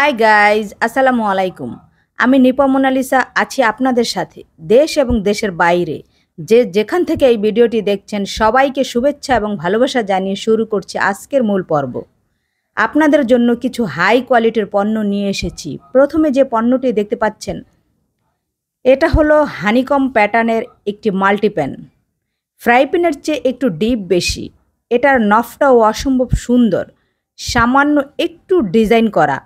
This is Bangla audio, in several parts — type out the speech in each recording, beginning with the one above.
হাই গাইজ, আসসালামু আলাইকুম। আমি নিপা মোনালিসা আছি আপনাদের সাথে দেশ এবং দেশের বাইরে যে যেখান থেকে এই ভিডিওটি দেখছেন সবাইকে শুভেচ্ছা এবং ভালোবাসা জানিয়ে শুরু করছি আজকের মূল পর্ব। আপনাদের জন্য কিছু হাই কোয়ালিটির পণ্য নিয়ে এসেছি। প্রথমে যে পণ্যটি দেখতে পাচ্ছেন এটা হলো হানিকম প্যাটার্নের একটি মাল্টিপ্যান। ফ্রাই প্যানের চেয়ে একটু ডিপ বেশি। এটার নফটাও অসম্ভব সুন্দর, সামান্য একটু ডিজাইন করা,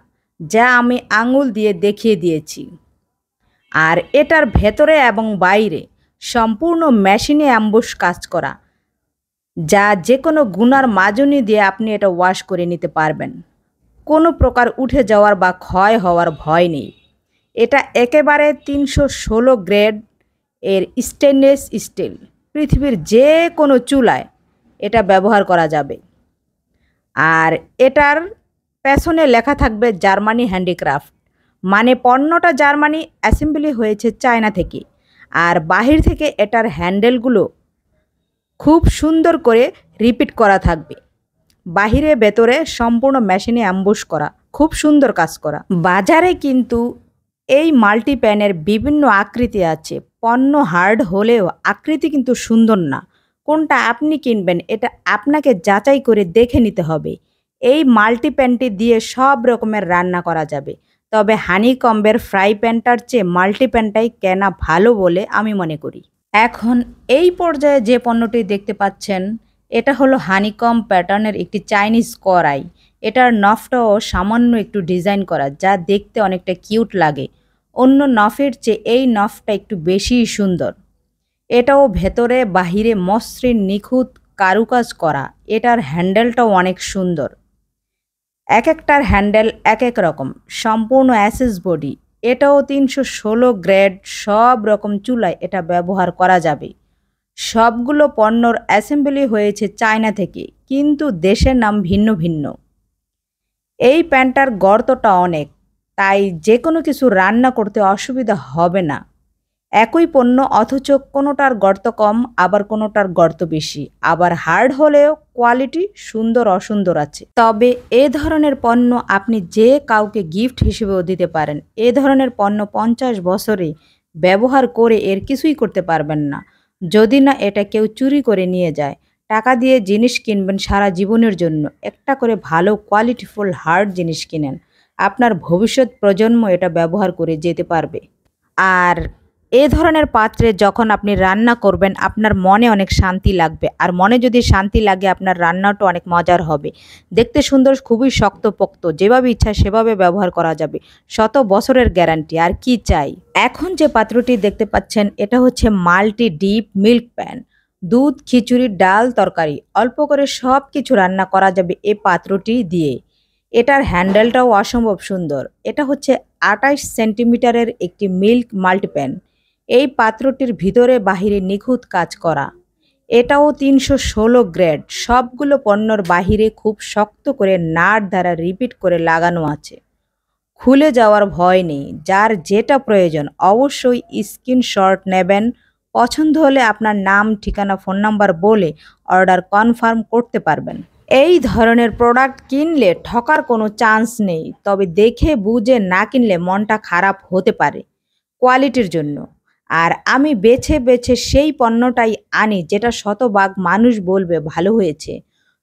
যা আমি আঙুল দিয়ে দেখিয়ে দিয়েছি। আর এটার ভেতরে এবং বাইরে সম্পূর্ণ মেশিনে অ্যাম্বুশ কাজ করা, যা যে কোনো গুনার মাজনি দিয়ে আপনি এটা ওয়াশ করে নিতে পারবেন। কোনো প্রকার উঠে যাওয়ার বা ক্ষয় হওয়ার ভয় নেই। এটা একেবারে 316 গ্রেড এর স্টেনলেস স্টিল। পৃথিবীর যে কোনো চুলায় এটা ব্যবহার করা যাবে। আর এটার পেছনে লেখা থাকবে জার্মানি হ্যান্ডিক্রাফট, মানে পণ্যটা জার্মানি, অ্যাসেম্বলি হয়েছে চায়না থেকে। আর বাহির থেকে এটার হ্যান্ডেলগুলো খুব সুন্দর করে রিপিট করা থাকবে। বাহিরে ভেতরে সম্পূর্ণ মেশিনে অ্যাম্বুশ করা, খুব সুন্দর কাজ করা। বাজারে কিন্তু এই মাল্টিপ্যানের বিভিন্ন আকৃতি আছে। পণ্য হার্ড হলেও আকৃতি কিন্তু সুন্দর না। কোনটা আপনি কিনবেন এটা আপনাকে যাচাই করে দেখে নিতে হবে। এই মাল্টিপ্যানটি দিয়ে সব রকমের রান্না করা যাবে, তবে হানিকম্বের ফ্রাই প্যানটার চেয়ে মাল্টিপ্যানটাই কেনা ভালো বলে আমি মনে করি। এখন এই পর্যায়ে যে পণ্যটি দেখতে পাচ্ছেন এটা হলো হানিকম প্যাটার্নের একটি চাইনিজ কড়াই। এটার নফটাও সামান্য একটু ডিজাইন করা, যা দেখতে অনেকটা কিউট লাগে। অন্য নফের চেয়ে এই নফটা একটু বেশিই সুন্দর। এটাও ভেতরে বাহিরে মসৃণ নিখুঁত কারুকাজ করা। এটার হ্যান্ডেলটাও অনেক সুন্দর। এক একটার হ্যান্ডেল এক এক রকম, সম্পূর্ণ অ্যাসেস বডি। এটাও 316 গ্রেড। সব রকম চুলায় এটা ব্যবহার করা যাবে। সবগুলো পণ্যর অ্যাসেম্বলি হয়েছে চায়না থেকে, কিন্তু দেশের নাম ভিন্ন ভিন্ন। এই প্যানটার গর্তটা অনেক, তাই যে কোনো কিছু রান্না করতে অসুবিধা হবে না। একই পণ্য অথচ কোনোটার গর্ত কম, আবার কোনোটার গর্ত বেশি, আবার হার্ড হলেও কোয়ালিটি সুন্দর অসুন্দর আছে। তবে এ ধরনের পণ্য আপনি যে কাউকে গিফট হিসেবেও দিতে পারেন। এ ধরনের পণ্য 50 বছরে ব্যবহার করে এর কিছুই করতে পারবেন না, যদি না এটা কেউ চুরি করে নিয়ে যায়। টাকা দিয়ে জিনিস কিনবেন সারা জীবনের জন্য, একটা করে ভালো কোয়ালিটিফুল হার্ড জিনিস কিনেন, আপনার ভবিষ্যৎ প্রজন্ম এটা ব্যবহার করে যেতে পারবে। আর এ ধরনের পাত্রে যখন আপনি রান্না করবেন আপনার মনে অনেক শান্তি লাগবে। আর মনে যদি শান্তি লাগে আপনার রান্নাটা অনেক মজার হবে। দেখতে সুন্দর, খুবই শক্তপোক্ত, যেভাবে ইচ্ছা সেভাবে ব্যবহার করা যাবে। 100 বছরের গ্যারান্টি, আর কি চাই। এখন যে পাত্রটি দেখতে পাচ্ছেন এটা হচ্ছে মাল্টি ডিপ মিল্ক প্যান। দুধ, খিচুড়ি, ডাল, তরকারি অল্প করে সব কিছু রান্না করা যাবে এই পাত্রটি দিয়ে। এটার হ্যান্ডেলটাও অসম্ভব সুন্দর। এটা হচ্ছে 28 সেন্টিমিটারের একটি মিল্ক মাল্টিপ্যান। এই পাত্রটির ভিতরে বাহিরে নিখুঁত কাজ করা। এটাও 316 গ্রেড। সবগুলো পণ্যর বাহিরে খুব শক্ত করে নাট দ্বারা রিপিট করে লাগানো আছে। খুলে যাওয়ার ভয় নেই। যার যেটা প্রয়োজন অবশ্যই স্ক্রিনশট নেবেন। পছন্দ হলে আপনার নাম, ঠিকানা, ফোন নাম্বার বলে অর্ডার কনফার্ম করতে পারবেন। এই ধরনের প্রোডাক্ট কিনলে ঠকার কোনো চান্স নেই, তবে দেখে বুঝে না কিনলে মনটা খারাপ হতে পারে কোয়ালিটির জন্য। আর আমি বেছে বেছে সেই পণ্যটাই আনি যেটা শতভাগ মানুষ বলবে ভালো হয়েছে।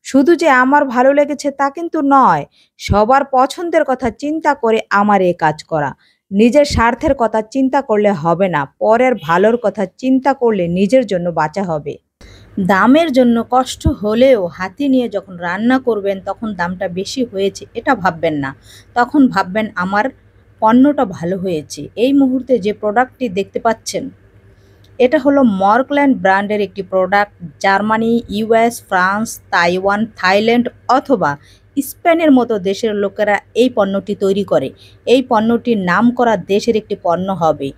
শুধু যে আমার ভালো লেগেছে তা কিন্তু নয়, সবার পছন্দের কথা চিন্তা করে আমার এ কাজ করা। নিজের স্বার্থের কথা চিন্তা করলে হবে না, পরের ভালোর কথা চিন্তা করলে নিজের জন্য বাঁচা হবে। দামের জন্য কষ্ট হলেও হাতি নিয়ে যখন রান্না করবেন তখন দামটা বেশি হয়েছে এটা ভাববেন না, তখন ভাববেন আমার পণ্যটা ভালো হয়েছে। এই মুহূর্তে যে প্রোডাক্টটি দেখতে পাচ্ছেন এটা হলো মর্কল্যান্ড ব্র্যান্ডের একটি product. Germany, US, France, Taiwan, Thailand অথবা স্পেনের মতো দেশের লোকেরা এই পণ্যটি তৈরি করে। এই পণ্যটির নাম করা দেশের একটি পণ্য হবে।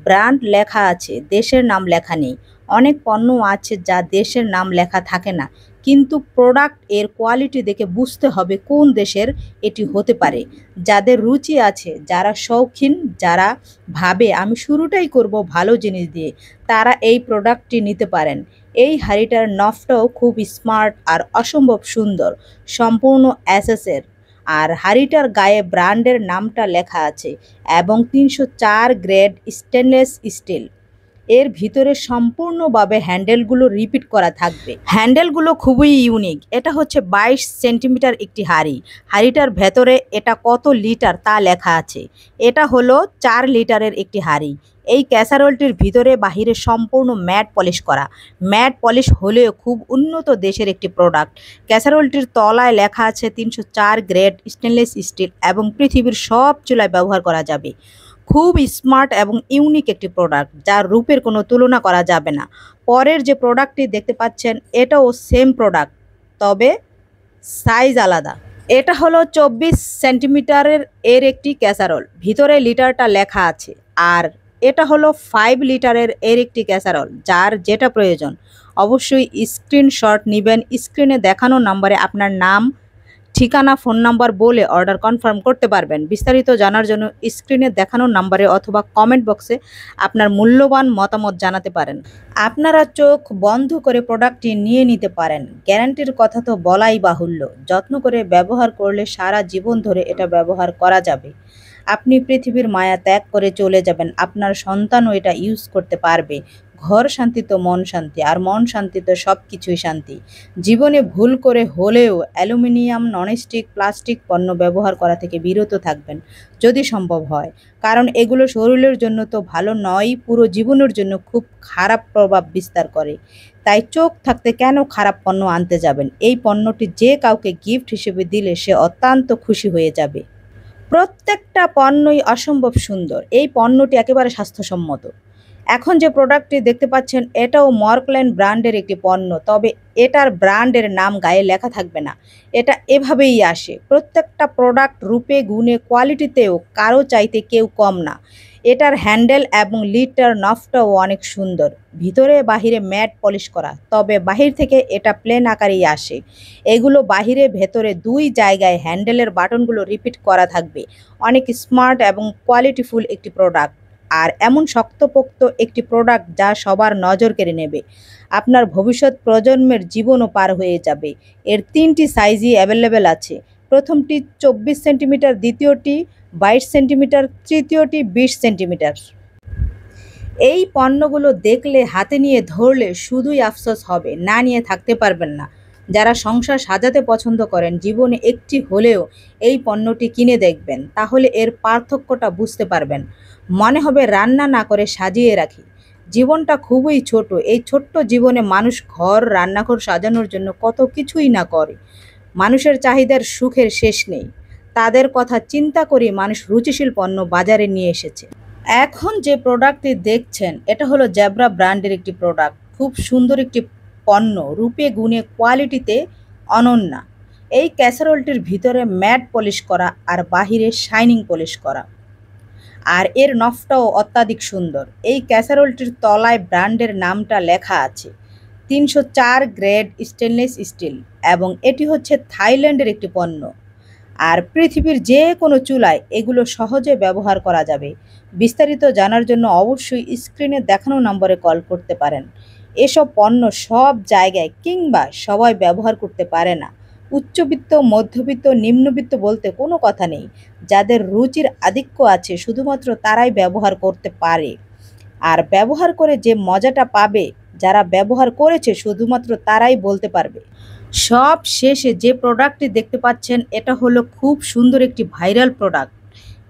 ব্র্যান্ড লেখা আছে, দেশের নাম লেখা নেই। অনেক পণ্য আছে যা দেশের নাম লেখা থাকে না, কিন্তু প্রোডাক্ট এর কোয়ালিটি দেখে বুঝতে হবে কোন দেশের এটি হতে পারে। যাদের রুচি আছে, যারা শৌখিন, যারা ভাবে আমি শুরুটাই করব ভালো জিনিস দিয়ে, তারা এই প্রোডাক্টটি নিতে পারেন। এই হাঁড়িটার নফটাও খুব স্মার্ট আর অসম্ভব সুন্দর, সম্পূর্ণ অ্যাসেসের। আর হাঁড়িটার গায়ে ব্র্যান্ডের নামটা লেখা আছে এবং 304 গ্রেড স্টেনলেস স্টিল। এর ভিতরে সম্পূর্ণভাবে হ্যান্ডেলগুলো রিপিট করা থাকবে। হ্যান্ডেলগুলো খুবই ইউনিক। এটা হচ্ছে 22 সেন্টিমিটার একটি হাঁড়ি। হাঁড়িটার ভেতরে এটা কত লিটার তা লেখা আছে। এটা হলো 4 লিটারের একটি হাঁড়ি। এই ক্যাসারোলটির ভিতরে বাহিরে সম্পূর্ণ ম্যাট পলিশ করা। ম্যাট পলিশ হলেও খুব উন্নত দেশের একটি প্রোডাক্ট। ক্যাসারোলটির তলায় লেখা আছে 304 গ্রেড স্টেনলেস স্টিল এবং পৃথিবীর সব চুলায় ব্যবহার করা যাবে। খুব স্মার্ট এবং ইউনিক একটি প্রোডাক্ট, যার রূপের কোনো তুলনা করা যাবে না। পরের যে প্রোডাক্টটি দেখতে পাচ্ছেন এটাও সেম প্রোডাক্ট, তবে সাইজ আলাদা। এটা হলো 24 সেন্টিমিটারের এর একটি ক্যাসারোল। ভিতরে লিটারটা লেখা আছে। আর এটা হলো 5 লিটারের এর একটি ক্যাসারোল। যার যেটা প্রয়োজন অবশ্যই স্ক্রিনশট নেবেন। স্ক্রিনে দেখানো নম্বরে আপনার নাম, ঠিকানা, ফোন নাম্বার বলে অর্ডার কনফার্ম করতে পারবেন। বিস্তারিত জানার জন্য স্ক্রিনে দেখানো নম্বরে অথবা কমেন্ট বক্সে আপনার মূল্যবান মতামত জানাতে পারেন। আপনারা চোখ বন্ধ করে প্রোডাক্টটি নিয়ে নিতে পারেন। গ্যারান্টির কথা তো বলাই বাহুল্য। যত্ন করে ব্যবহার করলে সারা জীবন ধরে এটা ব্যবহার করা যাবে। আপনি পৃথিবীর মায়া ত্যাগ করে চলে যাবেন, আপনার সন্তানও এটা ইউজ করতে পারবে। ঘর শান্তি তো মন শান্তি, আর মন শান্তি তো সব কিছুই শান্তি। জীবনে ভুল করে হলেও অ্যালুমিনিয়াম, ননস্টিক, প্লাস্টিক পণ্য ব্যবহার করা থেকে বিরত থাকবেন যদি সম্ভব হয়, কারণ এগুলো শরীরের জন্য তো ভালো নয়, পুরো জীবনের জন্য খুব খারাপ প্রভাব বিস্তার করে। তাই চোখ থাকতে কেন খারাপ পণ্য আনতে যাবেন? এই পণ্যটি যে কাউকে গিফট হিসেবে দিলে সে অত্যন্ত খুশি হয়ে যাবে। প্রত্যেকটা পণ্যই অসম্ভব সুন্দর। এই পণ্যটি একেবারে স্বাস্থ্যসম্মত। এখন যে প্রোডাক্টটি দেখতে পাচ্ছেন এটাও মর্কল্যান্ড ব্র্যান্ডের একটি পণ্য, তবে এটার ব্র্যান্ডের নাম গায়ে লেখা থাকবে না। এটা এভাবেই আসে। প্রত্যেকটা প্রোডাক্ট রূপে, গুণে, কোয়ালিটিতেও কারো চাইতে কেউ কম না। এটার হ্যান্ডেল এবং লিডটার নফটাও অনেক সুন্দর। ভিতরে বাহিরে ম্যাট পলিশ করা, তবে বাহির থেকে এটা প্লেন আকারেই আসে। এগুলো বাহিরে ভেতরে দুই জায়গায় হ্যান্ডেলের বাটনগুলো রিপিট করা থাকবে। অনেক স্মার্ট এবং কোয়ালিটিফুল একটি প্রোডাক্ট, আর এমন শক্তপোক্ত একটি প্রোডাক্ট যা সবার নজর কেড়ে নেবে। আপনার ভবিষ্যৎ প্রজন্মের জীবনও পার হয়ে যাবে। এর 3টি সাইজই অ্যাভেলেবেল আছে। প্রথমটি 24 সেন্টিমিটার, দ্বিতীয়টি 22 সেন্টিমিটার, তৃতীয়টি 20 সেন্টিমিটার। এই পণ্যগুলো দেখলে, হাতে নিয়ে ধরলে শুধুই আফসোস হবে, না নিয়ে থাকতে পারবেন না। যারা সংসার সাজাতে পছন্দ করেন, জীবনে একটি হলেও এই পণ্যটি কিনে দেখবেন, তাহলে এর পার্থক্যটা বুঝতে পারবেন। মনে হবে রান্না না করে সাজিয়ে রাখি। জীবনটা খুবই ছোট। এই ছোট্ট জীবনে মানুষ ঘর, রান্নাঘর সাজানোর জন্য কত কিছুই না করে। মানুষের চাহিদার সুখের শেষ নেই। তাদের কথা চিন্তা করে মানুষ রুচিশীল পণ্য বাজারে নিয়ে এসেছে। এখন যে প্রোডাক্টটি দেখছেন এটা হলো জেব্রা ব্র্যান্ডের একটি প্রোডাক্ট। খুব সুন্দর একটি পণ্য, রূপে, গুণে, কোয়ালিটিতে অনন্যা। এই ক্যাসারোলটির ভিতরে ম্যাট পলিশ করা আর বাহিরে শাইনিং পলিশ করা, আর এর নফটাও অত্যাধিক সুন্দর। এই ক্যাসারোলটির তলায় ব্র্যান্ডের নামটা লেখা আছে 304 গ্রেড স্টেনলেস স্টিল, এবং এটি হচ্ছে থাইল্যান্ডের একটি পণ্য। আর পৃথিবীর যে কোনো চুলায় এগুলো সহজে ব্যবহার করা যাবে। বিস্তারিত জানার জন্য অবশ্যই স্ক্রিনে দেখানো নম্বরে কল করতে পারেন। এসব পণ্য সব জায়গায় কিংবা সবাই ব্যবহার করতে পারে না। উচ্চবিত্ত, মধ্যবিত্ত, নিম্নবিত্ত বলতে কোনো কথা নেই। যাদের রুচির আধিক্য আছে শুধুমাত্র তারাই ব্যবহার করতে পারে, আর ব্যবহার করে যে মজাটা পাবে, যারা ব্যবহার করেছে শুধুমাত্র তারাই বলতে পারবে। সব শেষে যে প্রোডাক্টটি দেখতে পাচ্ছেন এটা হলো খুব সুন্দর একটি ভাইরাল প্রোডাক্ট।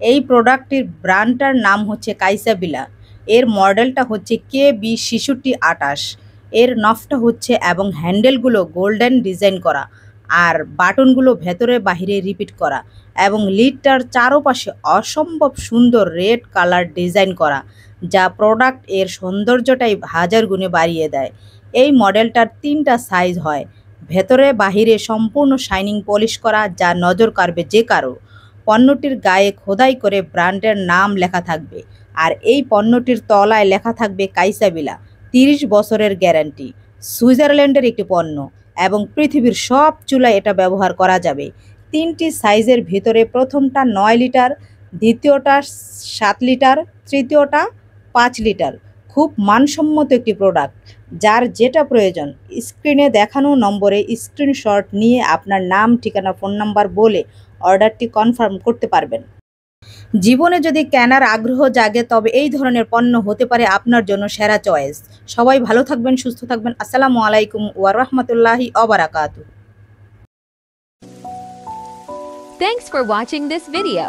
এই প্রোডাক্টটির ব্র্যান্ডটার নাম হচ্ছে কাইসাবিলা। এর মডেলটা হচ্ছে KB6628। এর নফটা হচ্ছে এবং হ্যান্ডেলগুলো গোল্ডেন ডিজাইন করা, আর বাটনগুলো ভেতরে বাহিরে রিপিট করা, এবং লিডটার চারপাশে অসম্ভব সুন্দর রেড কালার ডিজাইন করা, যা প্রোডাক্ট এর সৌন্দর্যটাই হাজার গুণে বাড়িয়ে দেয়। এই মডেলটার 3টা সাইজ হয়। ভেতরে বাহিরে সম্পূর্ণ শাইনিং পলিশ করা, যা নজর কাড়বে যে কারো। পণ্যটির গায়ে খোদাই করে ব্র্যান্ডের নাম লেখা থাকবে, আর এই পণ্যটির তলায় লেখা থাকবে কাইসাবিলা, 30 বছরের গ্যারান্টি। সুইজারল্যান্ডের একটি পণ্য এবং পৃথিবীর সব চুলায় এটা ব্যবহার করা যাবে। 3টি সাইজের ভিতরে প্রথমটা 9 লিটার, দ্বিতীয়টা 7 লিটার, তৃতীয়টা 5 লিটার। খুব মানসম্মত একটি প্রোডাক্ট। যার যেটা প্রয়োজন স্ক্রিনে দেখানো নম্বরে স্ক্রিনশট নিয়ে আপনার নাম, ঠিকানা, ফোন নাম্বার বলে অর্ডারটি কনফার্ম করতে পারবেন। জীবনে যদি কেনার আগ্রহ জাগে তবে এই ধরনের পণ্য হতে পারে আপনার জন্য সেরা চয়েস। সবাই ভালো থাকবেন, সুস্থ থাকবেন। আসসালামু আলাইকুম ওয়া রাহমাতুল্লাহি ওয়া বারাকাতুহু। Thanks for watching this video.